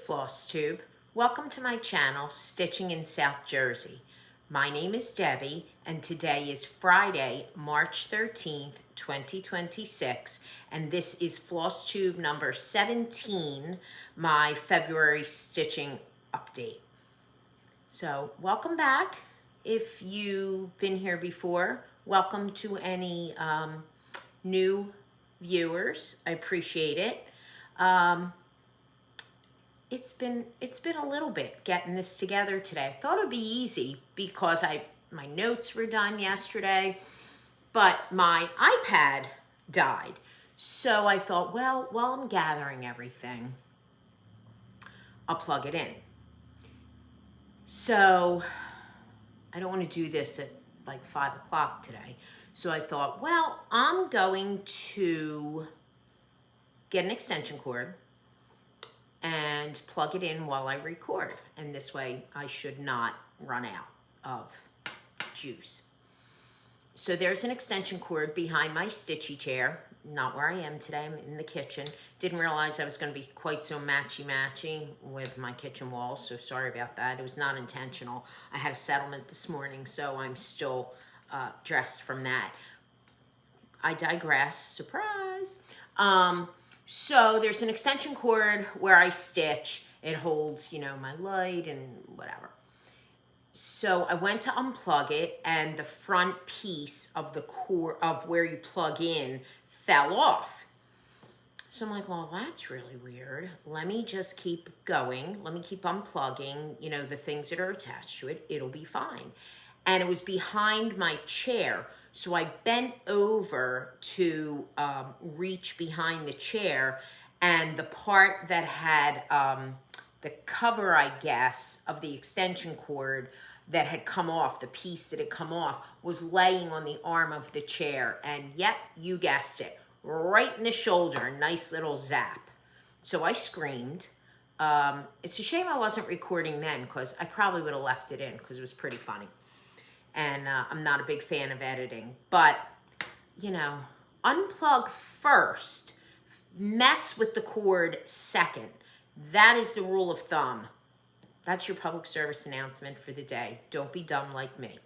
FLOSSTUBE. Welcome to my channel, Stitching in South Jersey. My name is Debbie, and today is Friday, March 13th, 2026, and this is FLOSSTUBE number 17, my February stitching update. So, welcome back. If you've been here before, welcome to any new viewers. I appreciate it. It's been a little bit getting this together today. I thought it'd be easy because my notes were done yesterday, but my iPad died. So I thought, well, while I'm gathering everything, I'll plug it in. So I don't want to do this at like 5 o'clock today. So I thought, well, I'm going to get an extension cord and plug it in while I record. And this way I should not run out of juice. So there's an extension cord behind my stitchy chair, not where I am today, I'm in the kitchen. Didn't realize I was gonna be quite so matchy-matchy with my kitchen walls, so sorry about that. It was not intentional. I had a settlement this morning, so I'm still dressed from that. I digress, surprise. So there's an extension cord where I stitch. It holds, my light and whatever. So I went to unplug it, and the front piece of the cord of where you plug in fell off. So I'm like, well, that's really weird. Let me just keep going. Let me keep unplugging, the things that are attached to it. It'll be fine. And it was behind my chair. So I bent over to reach behind the chair, and the part that had the cover, I guess, of the extension cord that had come off, the piece that had come off, was laying on the arm of the chair. And yep, you guessed it, right in the shoulder, nice little zap. So I screamed. It's a shame I wasn't recording then, because I probably would have left it in because it was pretty funny. And I'm not a big fan of editing, but, unplug first, mess with the cord second. That is the rule of thumb. That's your public service announcement for the day. Don't be dumb like me.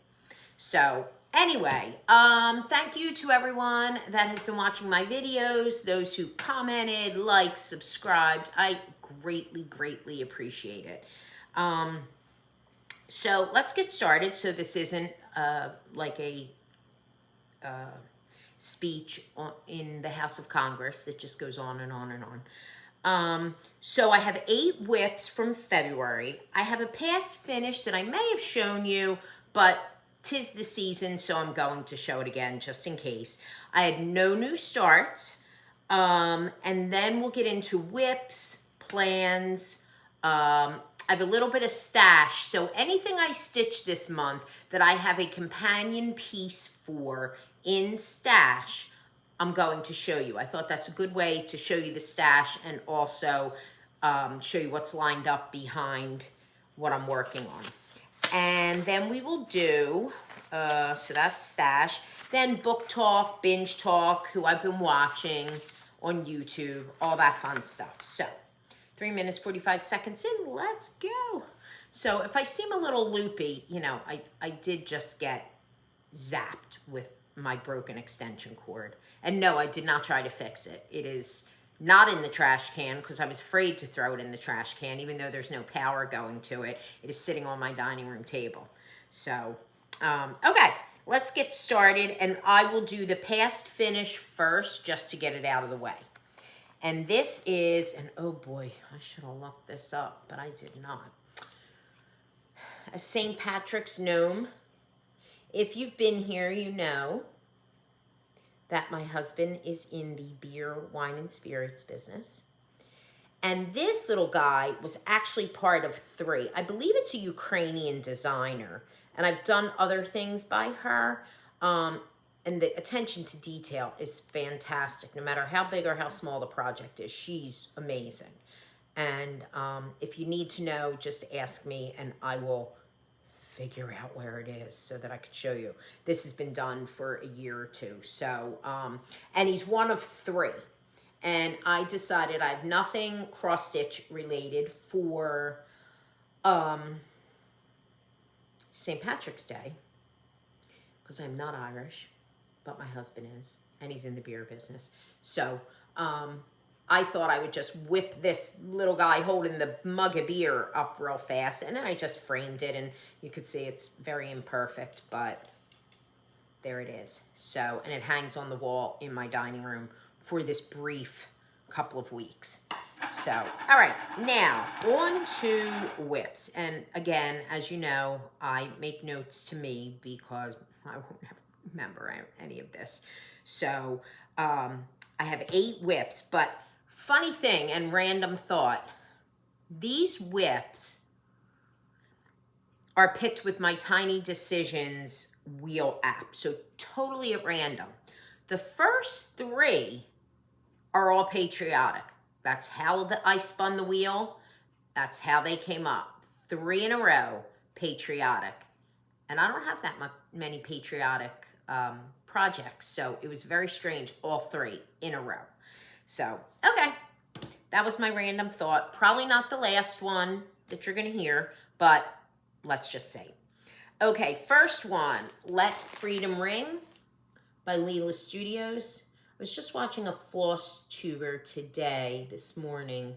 So anyway, thank you to everyone that has been watching my videos, those who commented, liked, subscribed. I greatly, greatly appreciate it. So let's get started. So this isn't like a speech in the House of Congress that just goes on and on and on. So I have 8 whips from February. I have a past finish that I may have shown you, but 'tis the season, so I'm going to show it again just in case. I had no new starts, and then we'll get into whips, plans. I have a little bit of stash, so anything I stitch this month that I have a companion piece for in stash, I'm going to show you. I thought that's a good way to show you the stash and also show you what's lined up behind what I'm working on. And then we will do, so that's stash, then book talk, binge talk, who I've been watching on YouTube, all that fun stuff. So 3 minutes, 45 seconds in, let's go. So if I seem a little loopy, I did just get zapped with my broken extension cord. And no, I did not try to fix it. It is not in the trash can because I was afraid to throw it in the trash can, even though there's no power going to it. It is sitting on my dining room table. So, okay, let's get started. And I will do the past finish first just to get it out of the way. And this is, and oh boy, I should have looked this up, but I did not. A St. Patrick's gnome. If you've been here, you know that my husband is in the beer, wine, and spirits business. And this little guy was actually part of 3. I believe it's a Ukrainian designer, and I've done other things by her. And the attention to detail is fantastic. No matter how big or how small the project is, she's amazing. And if you need to know, just ask me and I will figure out where it is so that I could show you. This has been done for a year or 2. So, and he's one of 3. and I decided I have nothing cross-stitch related for St. Patrick's Day, because I'm not Irish, but my husband is, and he's in the beer business. So I thought I would just whip this little guy holding the mug of beer up real fast, and then I just framed it, and you could see it's very imperfect, but there it is. So, and it hangs on the wall in my dining room for this brief couple of weeks. So, all right, now on to whips. And again, as you know, I make notes to me because I won't remember any of this. So, I have 8 whips, but funny thing and random thought, these whips are picked with my Tiny Decisions wheel app. So totally at random. The first 3 are all patriotic. That's how I spun the wheel. That's how they came up. 3 in a row, patriotic. And I don't have that many patriotic projects. So it was very strange, all 3 in a row. So, okay. That was my random thought. Probably not the last one that you're going to hear, but let's just say. Okay, first one, Let Freedom Ring by Leela Studios. I was just watching a FLOSSTUBER today, this morning.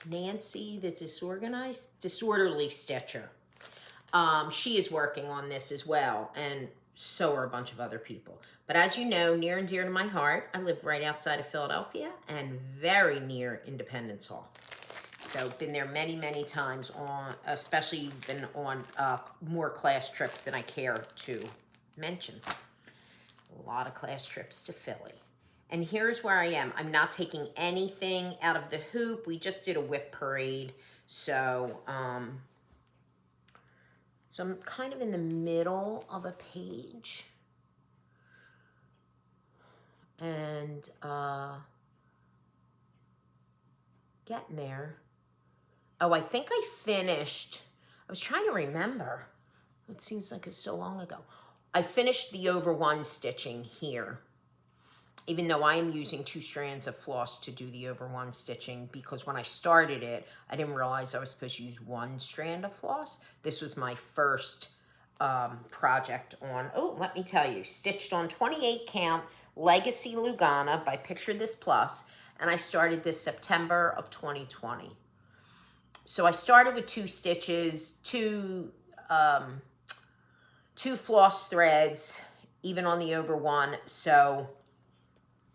Nancy, the disorderly stitcher. She is working on this as well, and so are a bunch of other people. But as you know, near and dear to my heart, I live right outside of Philadelphia and very near Independence Hall. So been there many, many times, especially been on more class trips than I care to mention. A lot of class trips to Philly. And here's where I am. I'm not taking anything out of the hoop. We just did a whip parade. So, so I'm kind of in the middle of a page. And getting there. Oh, I think I finished. I was trying to remember. It seems like it's so long ago. I finished the over 1 stitching here, even though I am using 2 strands of floss to do the over 1 stitching, because when I started it, I didn't realize I was supposed to use 1 strand of floss. This was my first project on, oh, let me tell you, stitched on 28 count Legacy Lugana by Picture This Plus, and I started this September of 2020. So I started with 2 stitches, 2 floss threads, even on the over 1. So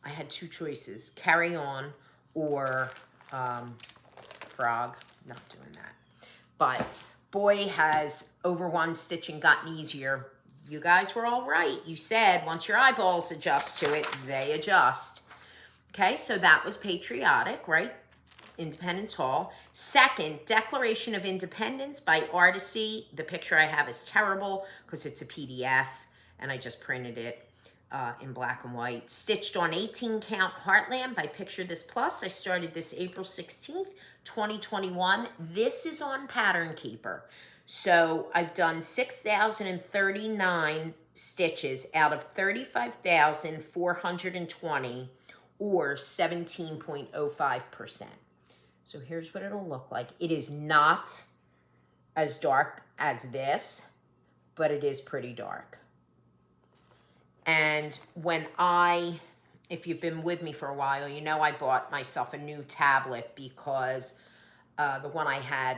I had 2 choices, carry on or frog. Not doing that. But boy, has over 1 stitching gotten easier. You guys were all right. You said once your eyeballs adjust to it, they adjust. Okay, so that was patriotic, right? Independence Hall. Second, Declaration of Independence by Artisy. The picture I have is terrible because it's a PDF and I just printed it in black and white. Stitched on 18 count Heartland by Picture This Plus. I started this April 16th, 2021. This is on Pattern Keeper. So I've done 6,039 stitches out of 35,420 or 17.05%. So here's what it'll look like. It is not as dark as this, but it is pretty dark. And if you've been with me for a while, you know I bought myself a new tablet because the one I had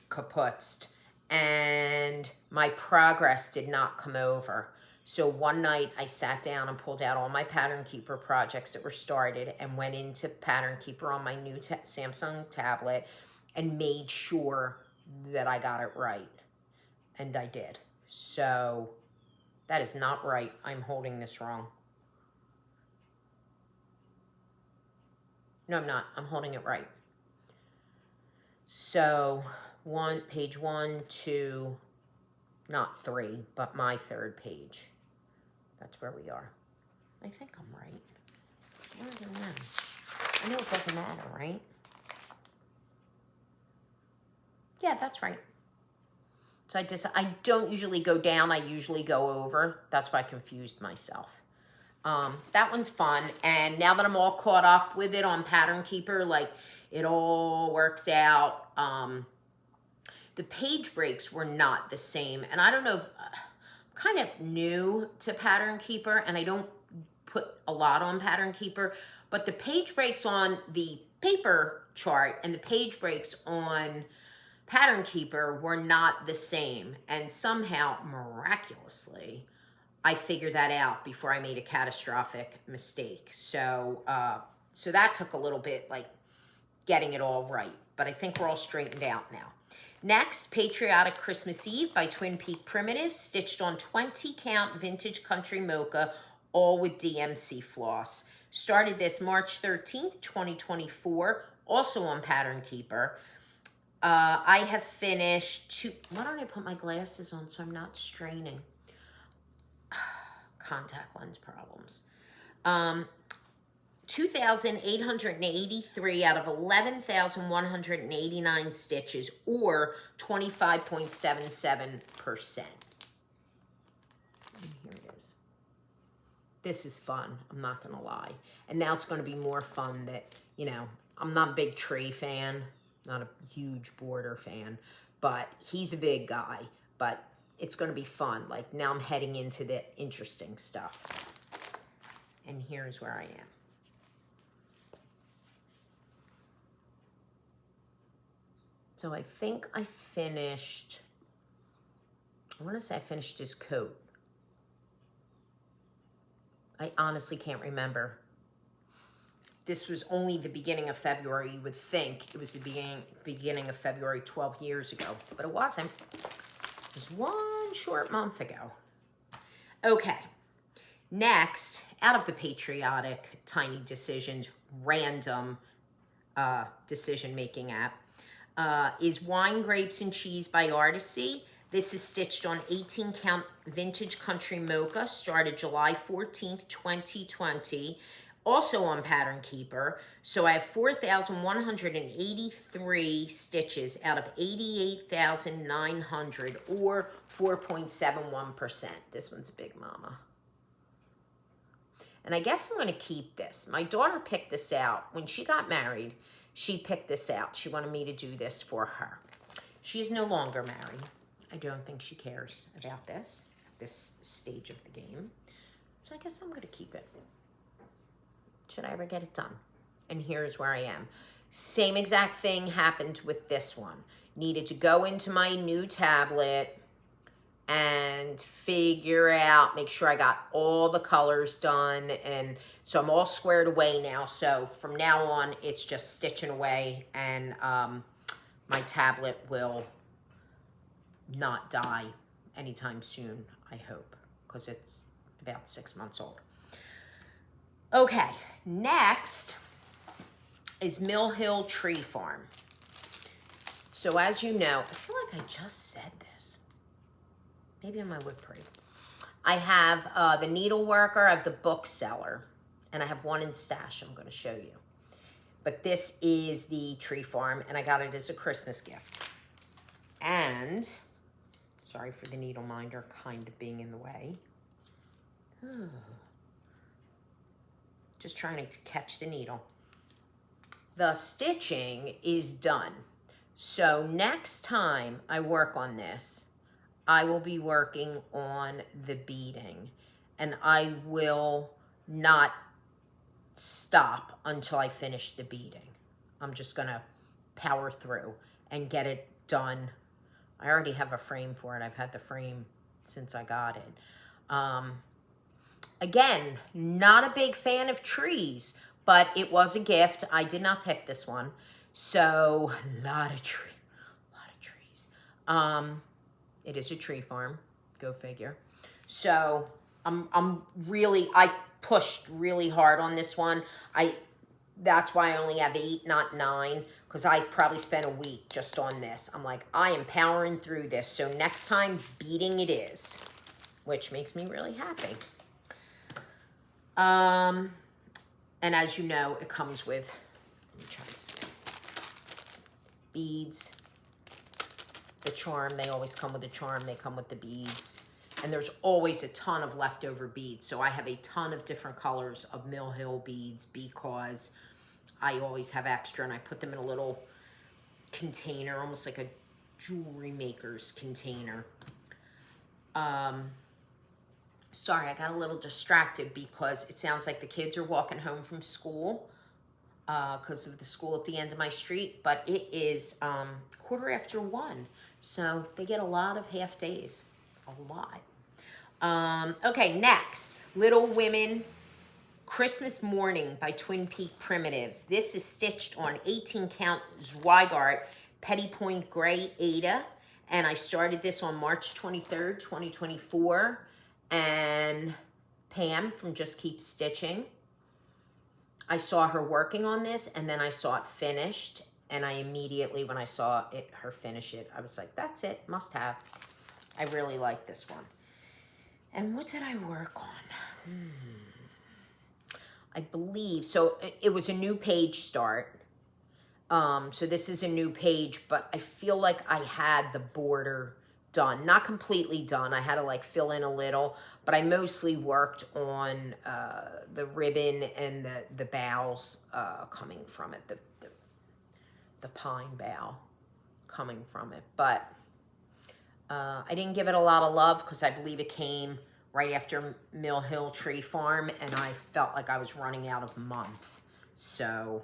kaputzed and my progress did not come over. So one night I sat down and pulled out all my Pattern Keeper projects that were started and went into Pattern Keeper on my new Samsung tablet and made sure that I got it right. And I did. So that is not right. I'm holding this wrong. No, I'm not. I'm holding it right. So page 1, 2, not 3, but my 3rd page. That's where we are. I think I'm right. I don't know. I know it doesn't matter, right? Yeah, that's right. So I don't usually go down. I usually go over. That's why I confused myself. That one's fun. And now that I'm all caught up with it on Pattern Keeper, like it all works out. The page breaks were not the same. And I don't know, I'm kind of new to Pattern Keeper and I don't put a lot on Pattern Keeper, but the page breaks on the paper chart and the page breaks on Pattern Keeper were not the same. And somehow, miraculously, I figured that out before I made a catastrophic mistake. So, so that took a little bit, like, getting it all right. But I think we're all straightened out now. Next, Patriotic Christmas Eve by Twin Peak Primitives, stitched on 20 count vintage country mocha, all with DMC floss. Started this March 13th, 2024, also on Pattern Keeper. I have finished why don't I put my glasses on so I'm not straining? Contact lens problems. 2,883 out of 11,189 stitches, or 25.77%. And here it is. This is fun, I'm not gonna lie. And now it's gonna be more fun that, you know, I'm not a big tree fan, not a huge border fan, but he's a big guy, but it's gonna be fun. Like now I'm heading into the interesting stuff. And here's where I am. So I think I finished, I wanna say I finished his coat. I honestly can't remember. This was only the beginning of February. You would think it was the beginning of February 12 years ago, but it wasn't. It was one short month ago. Okay, next, out of the Patriotic Tiny Decisions random decision-making app, is Wine, Grapes, and Cheese by Artisy. This is stitched on 18 count vintage country mocha, started July 14th, 2020, also on Pattern Keeper. So I have 4,183 stitches out of 88,900, or 4.71%. This one's a big mama. And I guess I'm gonna keep this. My daughter picked this out. When she got married, she picked this out. She wanted me to do this for her. She's no longer married. I don't think she cares about this at this stage of the game. So I guess I'm gonna keep it. Should I ever get it done? And here's where I am. Same exact thing happened with this one. Needed to go into my new tablet and figure out, make sure I got all the colors done. And so I'm all squared away now. So from now on, it's just stitching away, and my tablet will not die anytime soon, I hope, because it's about 6 months old. Okay, next is Mill Hill Tree Farm. So as you know, I feel like I just said this. Maybe on my whip parade. I have the Needleworker, I have the Bookseller, and I have one in stash I'm going to show you. But this is the Tree Farm, and I got it as a Christmas gift. And, sorry for the needle minder kind of being in the way. Just trying to catch the needle. The stitching is done. So next time I work on this, I will be working on the beading, and I will not stop until I finish the beading. I'm just gonna power through and get it done. I already have a frame for it. I've had the frame since I got it. Again, not a big fan of trees, but it was a gift. I did not pick this one. So, a lot of trees. It is a tree farm, go figure. So, I pushed really hard on this one. That's why I only have 8, not 9, because I probably spent a week just on this. I'm like, I am powering through this. So next time, beading it is, which makes me really happy. And as you know, it comes with, let me try this again, beads, the charm. They always come with the charm. They come with the beads. and there's always a ton of leftover beads. So I have a ton of different colors of Mill Hill beads because I always have extra, and I put them in a little container, almost like a jewelry maker's container. Sorry, I got a little distracted because it sounds like the kids are walking home from school because of the school at the end of my street, but it is 1:15, so they get a lot of half days, a lot. Okay, next, Little Women Christmas Morning by Twin Peak Primitives. This is stitched on 18 count Zweigart Petty Point Gray Ada, and I started this on March 23rd, 2024, and Pam from Just Keep Stitching, I saw her working on this, and then I saw it finished, and I immediately, when I saw her finish it, I was like, that's it, must have. I really like this one. And what did I work on? I believe, so it was a new page start. So this is a new page, but I feel like I had the border done. Not completely done. I had to like fill in a little, but I mostly worked on the ribbon and the boughs coming from it, the pine bough coming from it. But I didn't give it a lot of love because I believe it came right after Mill Hill Tree Farm, and I felt like I was running out of month. So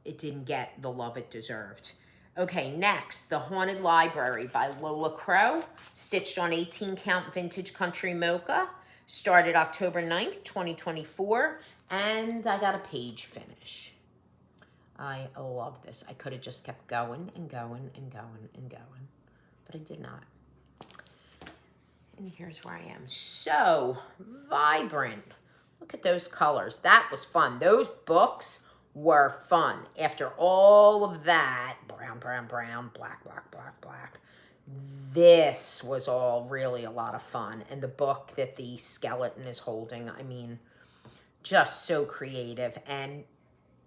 it didn't get the love it deserved. Okay, next, The Haunted Library by Lola Crow, stitched on 18 count Vintage Country Mocha, started October 9th, 2024, and I got a page finish. I love this. I could have just kept going and going and going and going, but I did not. And here's where I am. So vibrant. Look at those colors. That was fun. Those books were fun. After all of that, brown, brown, brown, black, black, black, black, this was all really a lot of fun. And the book that the skeleton is holding, I mean, just so creative and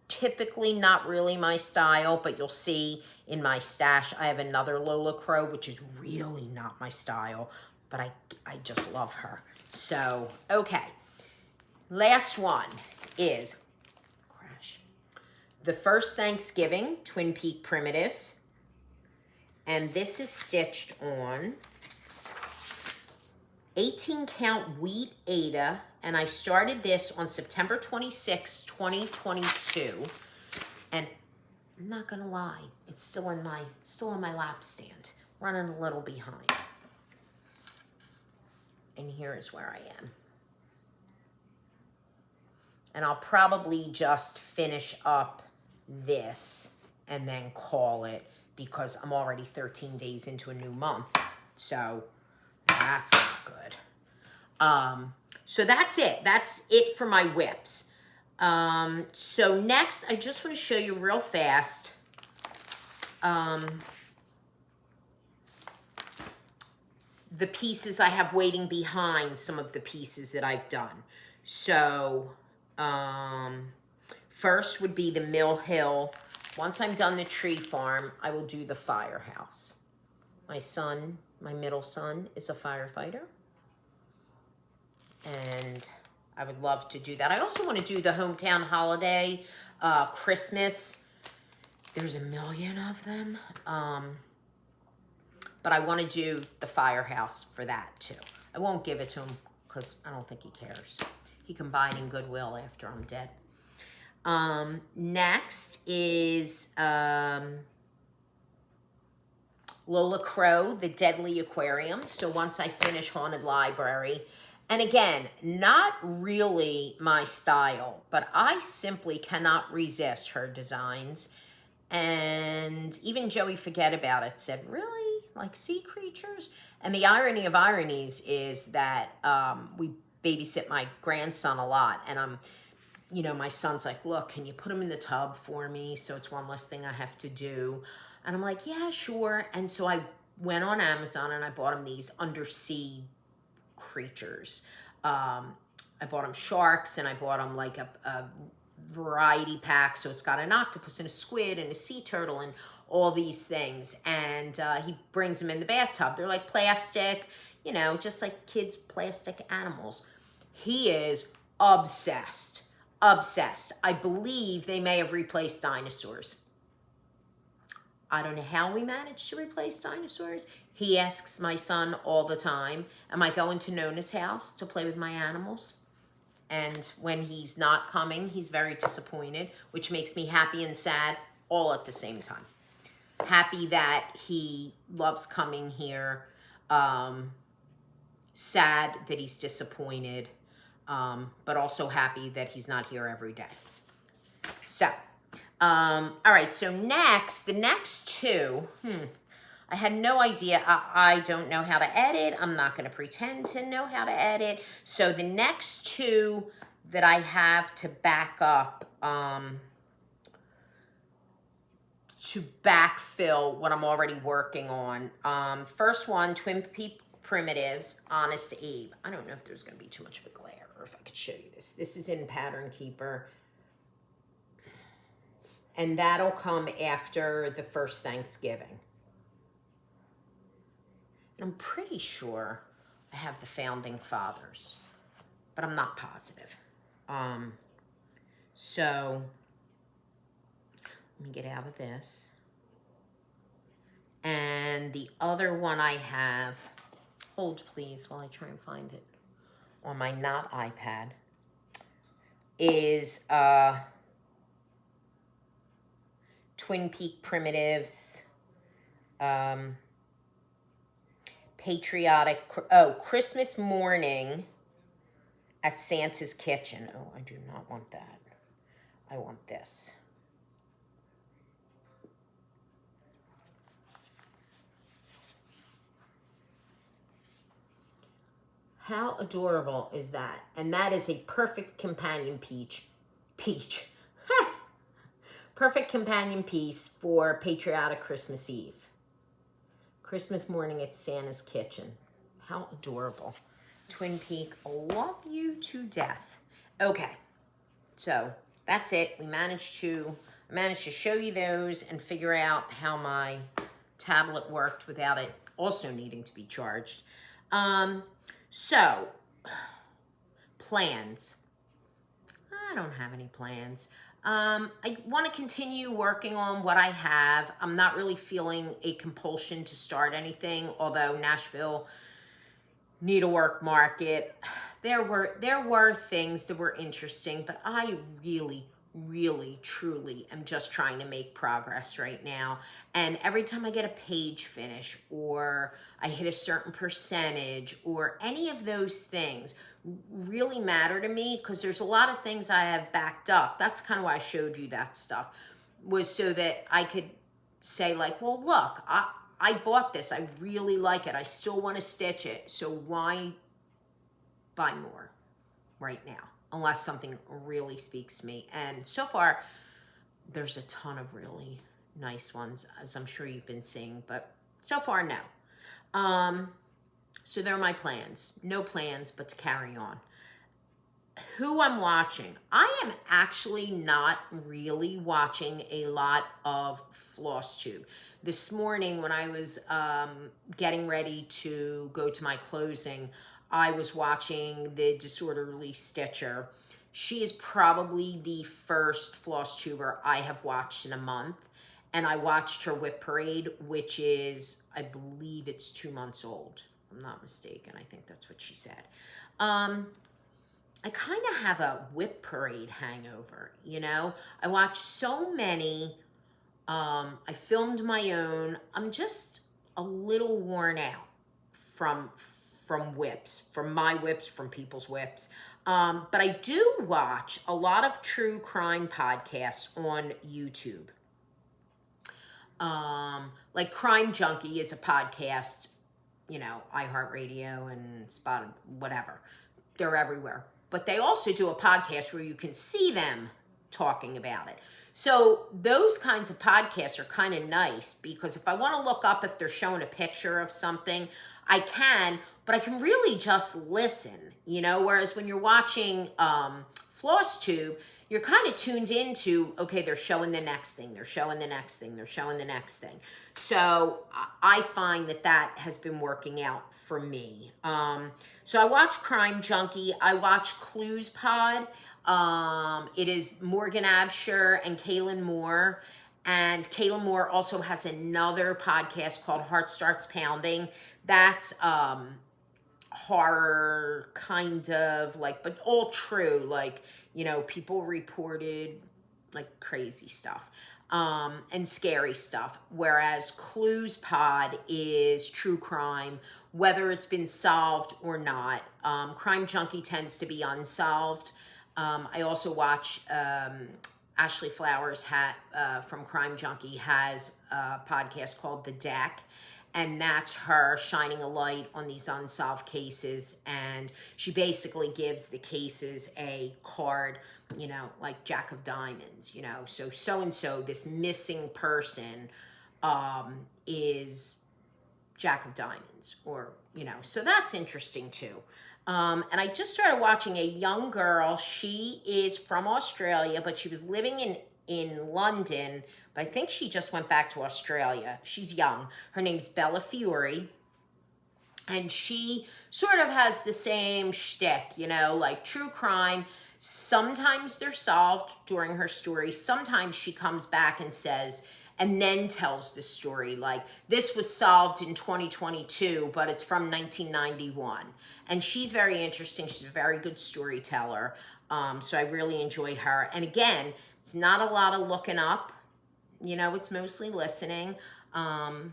typically not really my style, but you'll see in my stash, I have another Lola Crow, which is really not my style, but I just love her. So, okay. Last one is The First Thanksgiving, Twin Peak Primitives. And this is stitched on 18 count Wheat Ada. And I started this on September 26, 2022. And I'm not gonna lie, it's still on my lap stand. Running a little behind. And here is where I am. And I'll probably just finish up this and then call it because I'm already 13 days into a new month. So that's not good. So that's it. That's it for my whips. So next, I just want to show you real fast the pieces I have waiting behind some of the pieces that I've done. So first would be the Mill Hill. Once I'm done the tree farm, I will do the firehouse. My son, my middle son, is a firefighter. And I would love to do that. I also want to do the hometown holiday, Christmas. There's a million of them. But I want to do the firehouse for that too. I won't give it to him because I don't think he cares. He can buy it in Goodwill after I'm dead. Next is Lola Crow, The Deadly Aquarium. So once I finish Haunted Library, and again, not really my style, but I simply cannot resist her designs. And even Joey Forget About It said, really? Like sea creatures? And the irony of ironies is that we babysit my grandson a lot, and my son's like, look, can you put him in the tub for me so it's one less thing I have to do? And I'm like, yeah, sure. And so I went on Amazon and I bought him these undersea creatures. I bought him sharks, and I bought him like a variety pack. So it's got an octopus and a squid and a sea turtle and all these things. And he brings them in the bathtub. They're like plastic, you know, just like kids' plastic animals. He is obsessed, obsessed. I believe they may have replaced dinosaurs. I don't know how we managed to replace dinosaurs. He asks my son all the time, am I going to Nona's house to play with my animals? And when he's not coming, he's very disappointed, which makes me happy and sad all at the same time. Happy that he loves coming here. Sad that he's disappointed, but also happy that he's not here every day. So, all right, so next, the next two, I had no idea. I don't know how to edit. I'm not going to pretend to know how to edit. So the next two that I have to back up, to backfill what I'm already working on. First one, Twin Peaks Primitives, Honest Abe. I don't know if there's going to be too much of a glare or if I could show you this. This is in Pattern Keeper. And that'll come after the first Thanksgiving. And I'm pretty sure I have the Founding Fathers, but I'm not positive. So let me get out of this. And the other one I have, hold please while I try and find it on my not iPad, is Twin Peaks Primitives, patriotic, Christmas morning at Santa's kitchen. Oh, I do not want that. I want this. How adorable is that? And that is a perfect companion peach. Perfect companion piece for patriotic Christmas Eve. Christmas morning at Santa's kitchen. How adorable. Twin Peaks, love you to death. Okay, so that's it. I managed to show you those and figure out how my tablet worked without it also needing to be charged. So, plans. I don't have any plans. I want to continue working on what I have. I'm not really feeling a compulsion to start anything, although Nashville needlework market, there were things that were interesting, but I really, truly am just trying to make progress right now. And every time I get a page finish or I hit a certain percentage or any of those things really matter to me, because there's a lot of things I have backed up. That's kind of why I showed you that stuff, was so that I could say like, well, look, I bought this. I really like it. I still want to stitch it. So why buy more right now? Unless something really speaks to me. And so far, there's a ton of really nice ones, as I'm sure you've been seeing. But so far, no. So they're my plans. No plans, but to carry on. Who I'm watching. I am actually not really watching a lot of FLOSSTUBE. This morning when I was getting ready to go to my closing, I was watching the Disorderly Stitcher. She is probably the first FLOSSTuber I have watched in a month. And I watched her Whip Parade, which is, I believe it's 2 months old. If I'm not mistaken. I think that's what she said. I kind of have a Whip Parade hangover, you know? I watched so many. I filmed my own. I'm just a little worn out from whips, from my whips, from people's whips. But I do watch a lot of true crime podcasts on YouTube. Like Crime Junkie is a podcast, you know, iHeartRadio and Spotify, whatever. They're everywhere. But they also do a podcast where you can see them talking about it. So those kinds of podcasts are kind of nice, because if I want to look up if they're showing a picture of something, I can, but I can really just listen, you know, whereas when you're watching FLOSSTUBE, you're kind of tuned into, okay, they're showing the next thing, they're showing the next thing, they're showing the next thing. So I find that that has been working out for me. So I watch Crime Junkie. I watch Clues Pod. It is Morgan Absher and Kaylin Moore. And Kaylin Moore also has another podcast called Heart Starts Pounding. That's horror, kind of, like, but all true. Like, you know, people reported like crazy stuff and scary stuff. Whereas Clues Pod is true crime, whether it's been solved or not. Crime Junkie tends to be unsolved. I also watch Ashley Flowers from Crime Junkie has a podcast called The Deck. And that's her shining a light on these unsolved cases. And she basically gives the cases a card, you know, like Jack of Diamonds, you know. So-and-so, this missing person is Jack of Diamonds, or, you know. So that's interesting too. And I just started watching a young girl. She is from Australia, but she was living in London, but I think she just went back to Australia. She's young. Her name's Bella Fiore, and she sort of has the same shtick, you know, like true crime. Sometimes they're solved during her story. Sometimes she comes back and says, and then tells the story, like, this was solved in 2022, but it's from 1991. And she's very interesting. She's a very good storyteller. So I really enjoy her. And again, it's not a lot of looking up. You know, it's mostly listening. But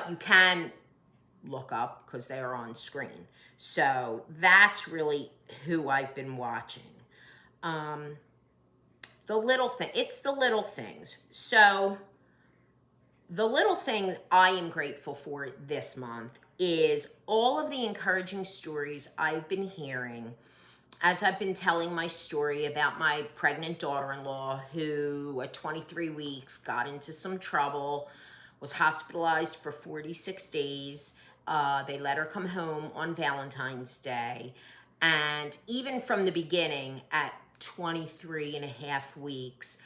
you can look up because they are on screen. So that's really who I've been watching. The little thing, it's the little things. So the little thing I am grateful for this month is all of the encouraging stories I've been hearing as I've been telling my story about my pregnant daughter-in-law who at 23 weeks got into some trouble, was hospitalized for 46 days. They let her come home on Valentine's Day. And even from the beginning at 23 and a half weeks,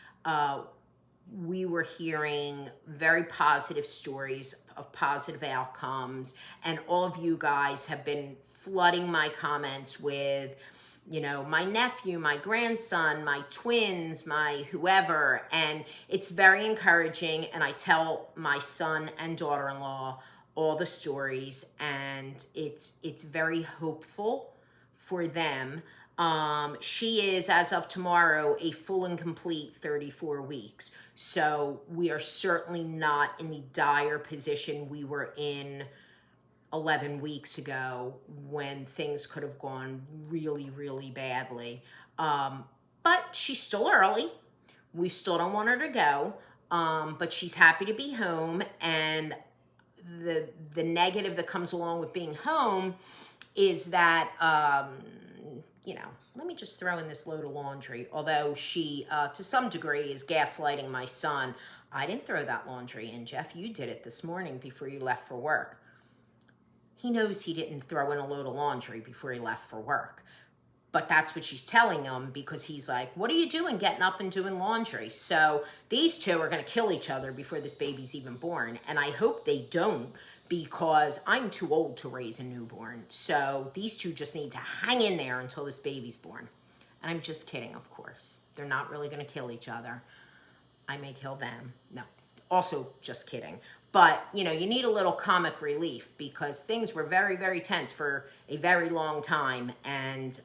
we were hearing very positive stories of positive outcomes. And all of you guys have been flooding my comments with, you know, my nephew, my grandson, my twins, my whoever. And it's very encouraging. And I tell my son and daughter-in-law all the stories, and it's very hopeful for them. She is, as of tomorrow, a full and complete 34 weeks. So we are certainly not in the dire position we were in 11 weeks ago when things could have gone really, really badly. But she's still early. We still don't want her to go. But she's happy to be home. And the negative that comes along with being home is that, you know, let me just throw in this load of laundry. Although she, to some degree, is gaslighting my son. I didn't throw that laundry in, Jeff. You did it this morning before you left for work. He knows he didn't throw in a load of laundry before he left for work. But that's what she's telling him, because he's like, what are you doing getting up and doing laundry? So these two are going to kill each other before this baby's even born. And I hope they don't, because I'm too old to raise a newborn. So these two just need to hang in there until this baby's born. And I'm just kidding, of course. They're not really going to kill each other. I may kill them. No, also just kidding. But, you know, you need a little comic relief because things were very, very tense for a very long time. And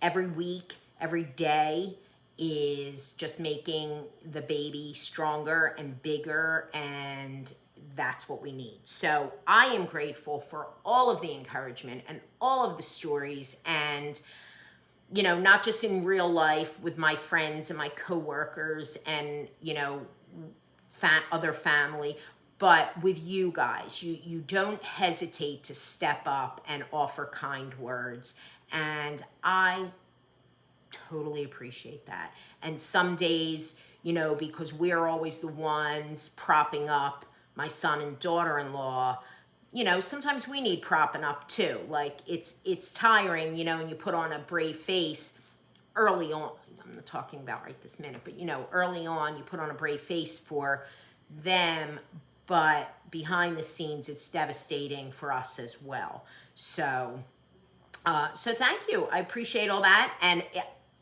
every week, every day is just making the baby stronger and bigger, and that's what we need. So I am grateful for all of the encouragement and all of the stories, and, you know, not just in real life with my friends and my coworkers and, you know, other family, but with you guys. You don't hesitate to step up and offer kind words, and I totally appreciate that. And some days, you know, because we're always the ones propping up my son and daughter-in-law, you know, sometimes we need propping up too. Like, it's tiring, you know, and you put on a brave face early on, I'm not talking about right this minute, but early on, you put on a brave face for them, but behind the scenes, it's devastating for us as well. So, so thank you. I appreciate all that. And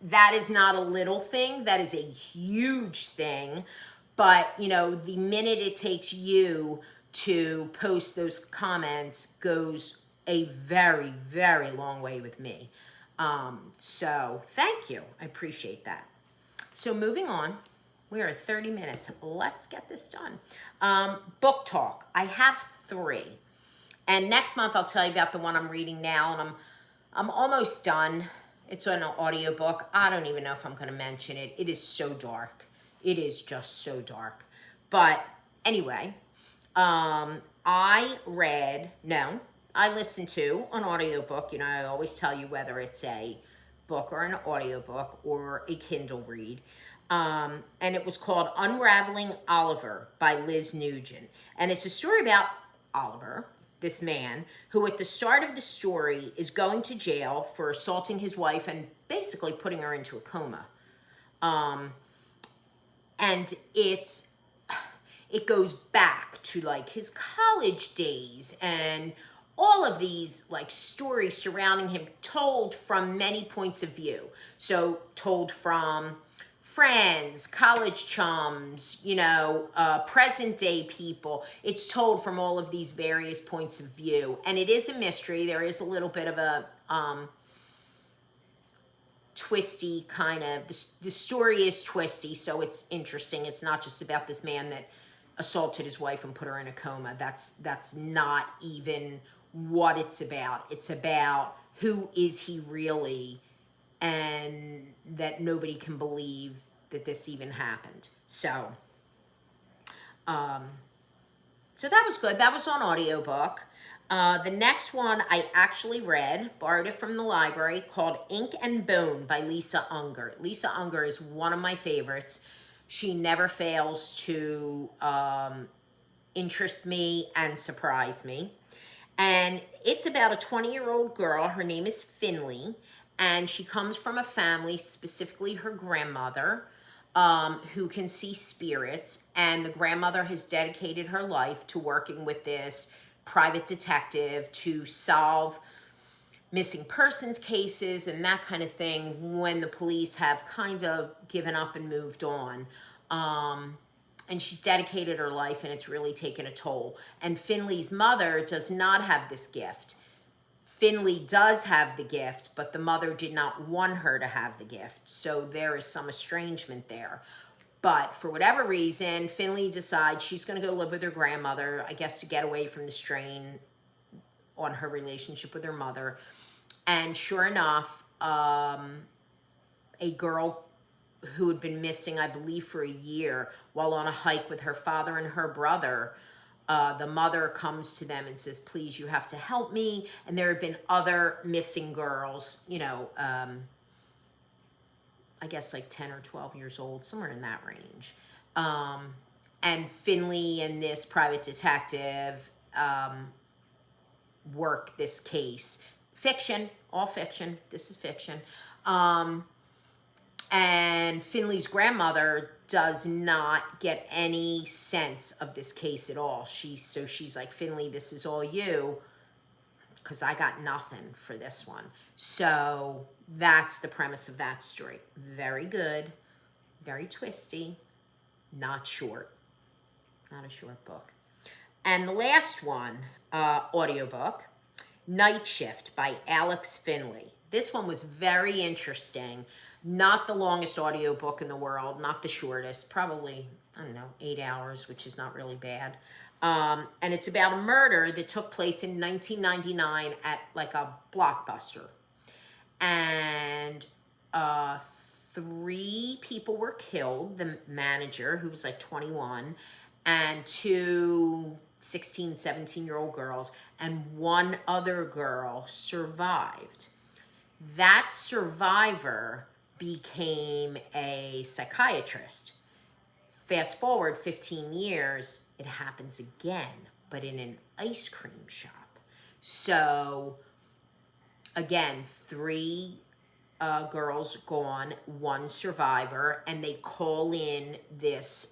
that is not a little thing. That is a huge thing. But, the minute it takes you to post those comments goes a very, very long way with me. So thank you. I appreciate that. So moving on, we are at 30 minutes. Let's get this done. Book talk. I have 3. And next month I'll tell you about the one I'm reading now, and I'm almost done. It's an audiobook. I don't even know if I'm going to mention it. It is so dark. It is just so dark. But anyway, I listened to an audiobook. I always tell you whether it's a book or an audiobook or a Kindle read. And it was called Unraveling Oliver by Liz Nugent. And it's a story about Oliver, this man who at the start of the story is going to jail for assaulting his wife and basically putting her into a coma. And it goes back to like his college days and all of these like stories surrounding him, told from many points of view. So told from friends, college chums, present day people. It's told from all of these various points of view. And it is a mystery. There is a little bit of a twisty kind of, the story is twisty, so it's interesting. It's not just about this man that assaulted his wife and put her in a coma. That's not even what it's about. It's about who is he really, and that nobody can believe that this even happened. So so that was good. That was on audiobook. The next one I actually read, borrowed it from the library, called Ink and Bone by Lisa Unger. Lisa Unger is one of my favorites. She never fails to interest me and surprise me. And it's about a 20-year-old girl. Her name is Finley, and she comes from a family, specifically her grandmother, who can see spirits. And the grandmother has dedicated her life to working with this private detective to solve missing persons cases and that kind of thing when the police have kind of given up and moved on. And she's dedicated her life, and it's really taken a toll. And Finley's mother does not have this gift. Finley does have the gift, but the mother did not want her to have the gift. So there is some estrangement there. But for whatever reason, Finley decides she's going to go live with her grandmother, I guess to get away from the strain on her relationship with her mother. And sure enough, a girl who had been missing, I believe, for a year, while on a hike with her father and her brother, the mother comes to them and says, please, you have to help me. And there have been other missing girls, I guess like 10 or 12 years old, somewhere in that range. And Finley and this private detective work this case. Fiction, all fiction. This is fiction. And Finley's grandmother does not get any sense of this case at all. She's like, Finley, this is all you, because I got nothing for this one. So that's the premise of that story. Very good, very twisty, not short, not a short book. And the last one, audiobook, Night Shift by Alex Finley. This one was very interesting. Not the longest audiobook in the world, not the shortest, probably, 8 hours, which is not really bad. And it's about a murder that took place in 1999 at like a Blockbuster. And 3 people were killed, the manager, who was like 21, and 2 16, 17-year-old girls, and 1 other girl survived. That survivor became a psychiatrist. Fast forward 15 years, it happens again, but in an ice cream shop. So again, 3 girls gone, one survivor, and they call in this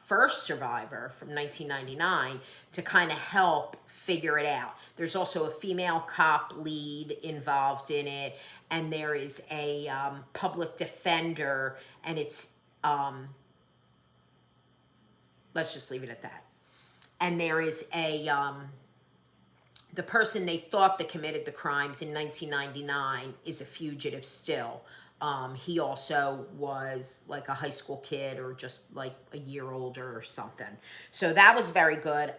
first survivor from 1999 to kind of help figure it out. There's also a female cop lead involved in it, and there is a public defender, and it's, let's just leave it at that. And there is a, the person they thought that committed the crimes in 1999 is a fugitive still. He also was like a high school kid or just like a year older or something. So that was very good.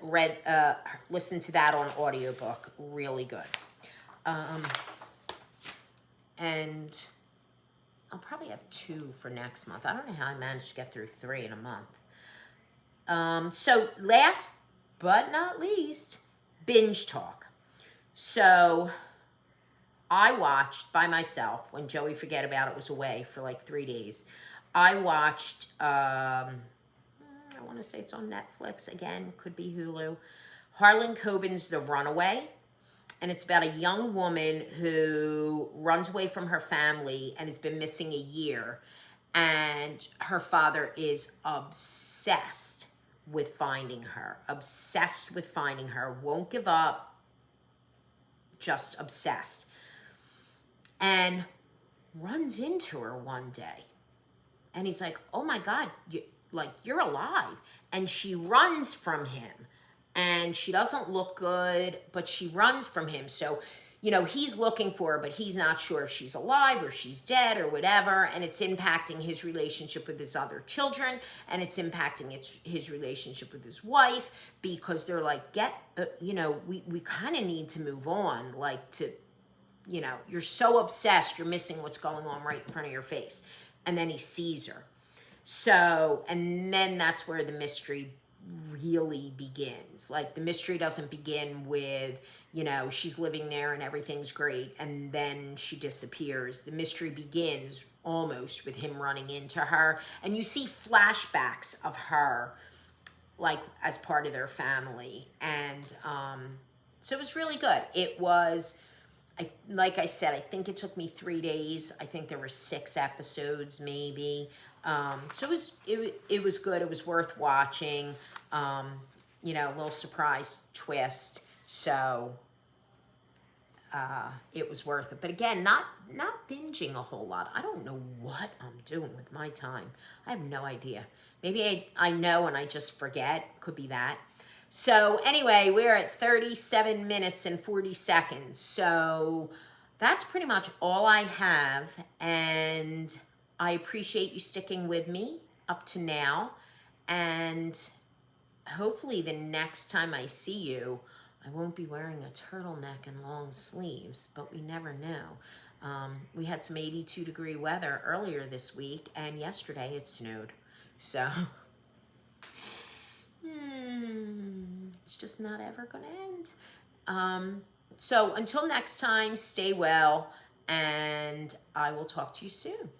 Listened to that on audiobook. Really good. And I'll probably have 2 for next month. I don't know how I managed to get through 3 in a month. So last but not least, binge talk. So I watched by myself when Joey Forget About It was away for like 3 days. I watched, I want to say it's on Netflix again, could be Hulu. Harlan Coben's The Runaway. And it's about a young woman who runs away from her family and has been missing a year. And her father is obsessed with finding her. Obsessed with finding her. Won't give up. Just obsessed. And runs into her one day. And he's like, oh my God, you're alive. And she runs from him. And she doesn't look good, but she runs from him. So, he's looking for her, but he's not sure if she's alive or she's dead or whatever. And it's impacting his relationship with his other children. And it's impacting his relationship with his wife, because they're like, we kind of need to move on. You're so obsessed, you're missing what's going on right in front of your face. And then he sees her. So, and then that's where the mystery really begins. Like, the mystery doesn't begin with, she's living there and everything's great, and then she disappears. The mystery begins almost with him running into her, and you see flashbacks of her, like, as part of their family. And so it was really good. It was, like I said, I think it took me 3 days. I think there were 6 episodes maybe. So it was good. It was worth watching. A little surprise twist. So it was worth it. But again, not binging a whole lot. I don't know what I'm doing with my time. I have no idea. Maybe I know and I just forget. Could be that. So anyway, we're at 37 minutes and 40 seconds. So that's pretty much all I have. And I appreciate you sticking with me up to now. And hopefully the next time I see you, I won't be wearing a turtleneck and long sleeves, but we never know. We had some 82-degree weather earlier this week, and yesterday it snowed. So it's just not ever going to end. So until next time, stay well, and I will talk to you soon.